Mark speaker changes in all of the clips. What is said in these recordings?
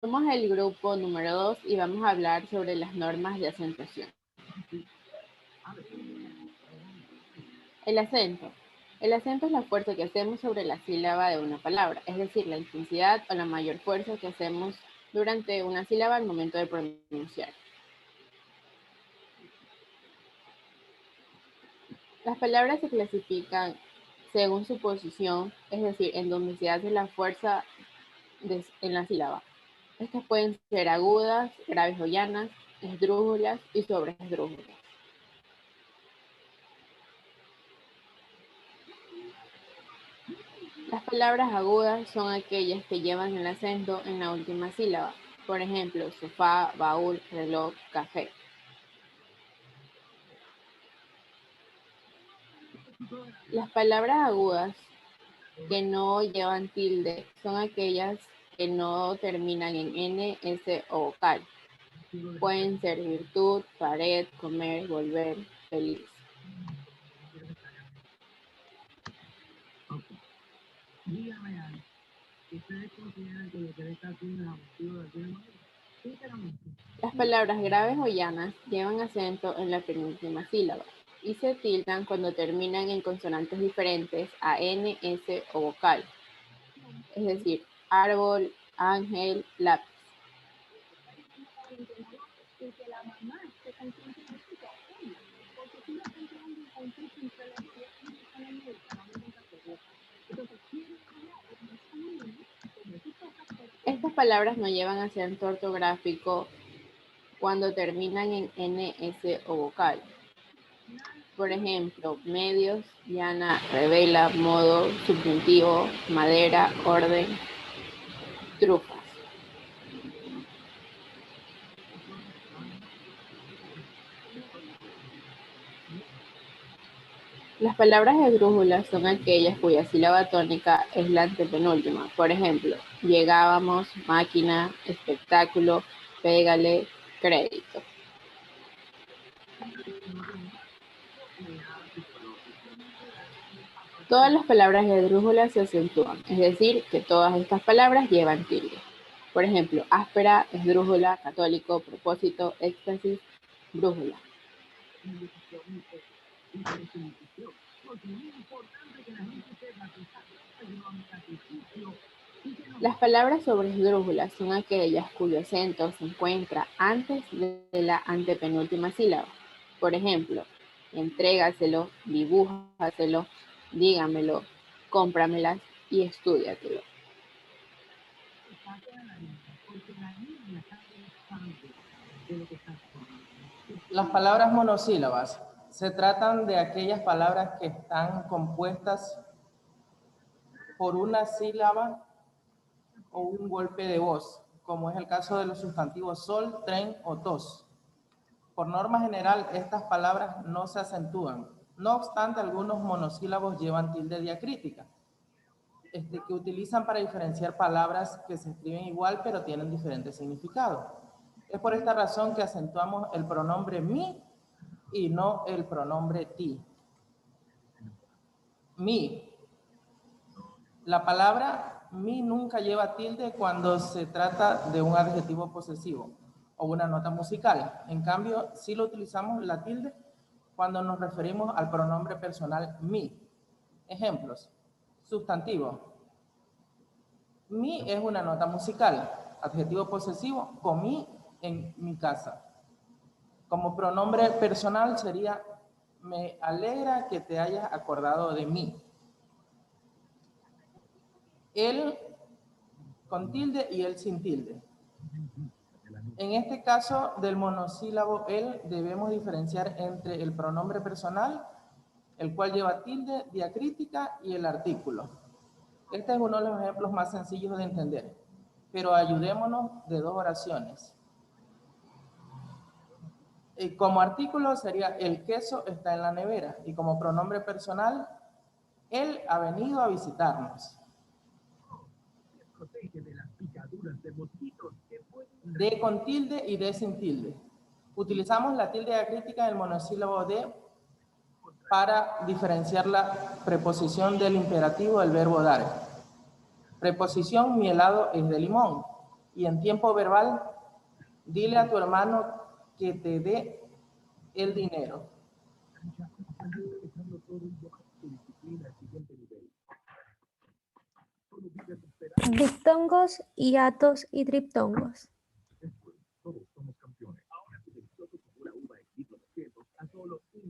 Speaker 1: Somos el grupo número 2 y vamos a hablar sobre las normas de acentuación. El acento. El acento es la fuerza que hacemos sobre la sílaba de una palabra, es decir, la intensidad o la mayor fuerza que hacemos durante una sílaba al momento de pronunciar. Las palabras se clasifican según su posición, es decir, en donde se hace la fuerza en la sílaba. Estas pueden ser agudas, graves o llanas, esdrújulas y sobreesdrújulas. Las palabras agudas son aquellas que llevan el acento en la última sílaba. Por ejemplo, sofá, baúl, reloj, café. Las palabras agudas que no llevan tilde son aquellas que no terminan en N, S o vocal. Pueden ser virtud, pared, comer, volver, feliz. Las palabras graves o llanas llevan acento en la penúltima sílaba y se tildan cuando terminan en consonantes diferentes a N, S o vocal. Es decir, árbol, ángel, lápiz. Estas palabras no llevan acento ortográfico cuando terminan en N, S o vocal. Por ejemplo, medios, llana, revela, modo, subjuntivo, madera, orden, trufas. Las palabras esdrújulas son aquellas cuya sílaba tónica es la antepenúltima. Por ejemplo, llegábamos, máquina, espectáculo, pégale, crédito. Todas las palabras esdrújulas se acentúan, es decir, que todas estas palabras llevan tilde. Por ejemplo, áspera, esdrújula, católico, propósito, éxtasis, brújula. Las palabras sobreesdrújulas son aquellas cuyo acento se encuentra antes de la antepenúltima sílaba. Por ejemplo, entrégaselo, dibújaselo, dígamelo, cómpramelas y estúdiatelo.
Speaker 2: Las palabras monosílabas se tratan de aquellas palabras que están compuestas por una sílaba o un golpe de voz, como es el caso de los sustantivos sol, tren o tos. Por norma general, estas palabras no se acentúan. No obstante, algunos monosílabos llevan tilde diacrítica, que utilizan para diferenciar palabras que se escriben igual pero tienen diferente significado. Es por esta razón que acentuamos el pronombre mi y no el pronombre ti. Mi. La palabra mi nunca lleva tilde cuando se trata de un adjetivo posesivo o una nota musical. En cambio, sí lo utilizamos la tilde cuando nos referimos al pronombre personal mi. Ejemplos. Sustantivo. Mi es una nota musical. Adjetivo posesivo, comí en mi casa. Como pronombre personal sería me alegra que te hayas acordado de mí. Él con tilde y él sin tilde. En este caso del monosílabo él debemos diferenciar entre el pronombre personal, el cual lleva tilde diacrítica, y el artículo. Este es uno de los ejemplos más sencillos de entender, pero ayudémonos de dos oraciones. Como artículo sería el queso está en la nevera, y como pronombre personal, él ha venido a visitarnos. De con tilde y de sin tilde. Utilizamos la tilde diacrítica del monosílabo de para diferenciar la preposición del imperativo del verbo dar. Preposición mi helado es de limón Y en tiempo verbal, dile a tu hermano que te dé el dinero.
Speaker 3: Diptongos, hiatos y triptongos.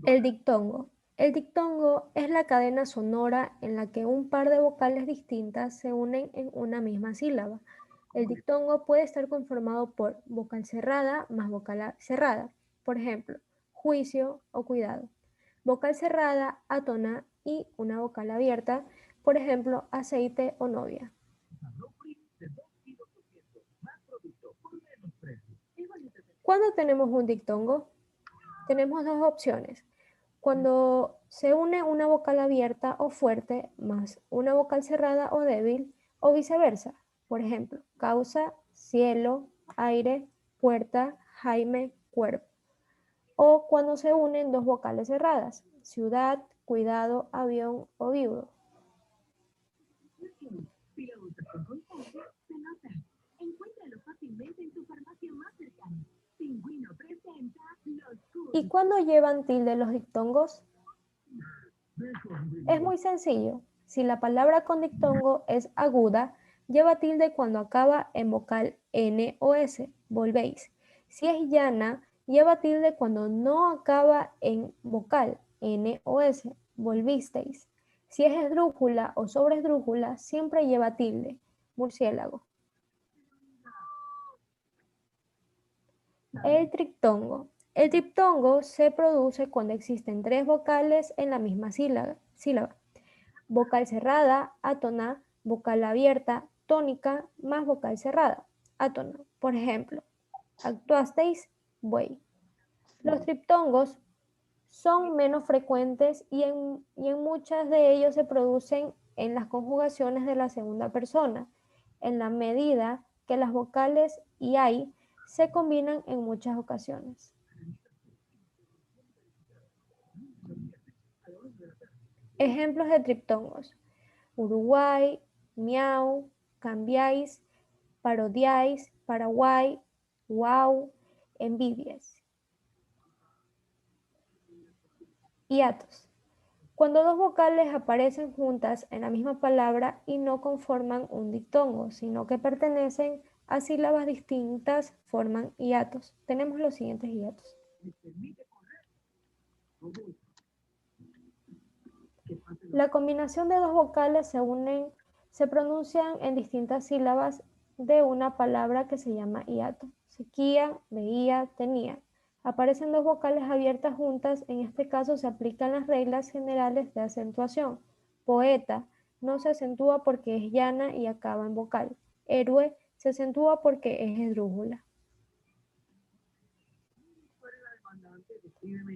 Speaker 3: El diptongo. El diptongo es la cadena sonora en la que un par de vocales distintas se unen en una misma sílaba. El diptongo puede estar conformado por vocal cerrada más vocal cerrada. Por ejemplo, juicio o cuidado. Vocal cerrada, átona y una vocal abierta. Por ejemplo, aceite o novia. ¿Cuándo tenemos un diptongo? Tenemos dos opciones. Cuando se une una vocal abierta o fuerte más una vocal cerrada o débil, o viceversa. Por ejemplo, causa, cielo, aire, puerta, Jaime, cuerpo. O cuando se unen dos vocales cerradas, ciudad, cuidado, avión o viudo. ¿Y cuándo llevan tilde los diptongos? Es muy sencillo. Si la palabra con diptongo es aguda, lleva tilde cuando acaba en vocal N o S. Volvéis. Si es llana, lleva tilde cuando no acaba en vocal N o S. Volvisteis. Si es esdrújula o sobresdrújula, siempre lleva tilde. Murciélago. El triptongo. El triptongo se produce cuando existen tres vocales en la misma sílaba. Vocal cerrada, átona, vocal abierta, tónica, más vocal cerrada, átona. Por ejemplo, actuasteis, buey. Los triptongos son menos frecuentes y en muchas de ellos se producen en las conjugaciones de la segunda persona, en la medida que las vocales y ay se combinan en muchas ocasiones. Ejemplos de triptongos: Uruguay, miau, cambiáis, parodiáis, Paraguay, wow, envidias. Hiatos. Cuando dos vocales aparecen juntas en la misma palabra y no conforman un diptongo, sino que pertenecen a sílabas distintas, forman hiatos. Tenemos los siguientes hiatos. La combinación de dos vocales se pronuncian en distintas sílabas de una palabra que se llama hiato. Sequía, veía, tenía. Aparecen dos vocales abiertas juntas, en este caso se aplican las reglas generales de acentuación. Poeta no se acentúa porque es llana y acaba en vocal. Héroe se acentúa porque es esdrújula.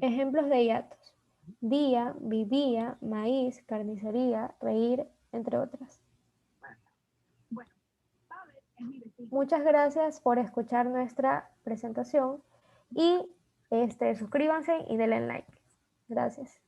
Speaker 3: Ejemplos de hiatos: día, vivía, maíz, carnicería, reír, entre otras. Muchas gracias por escuchar nuestra presentación y suscríbanse y denle like. Gracias.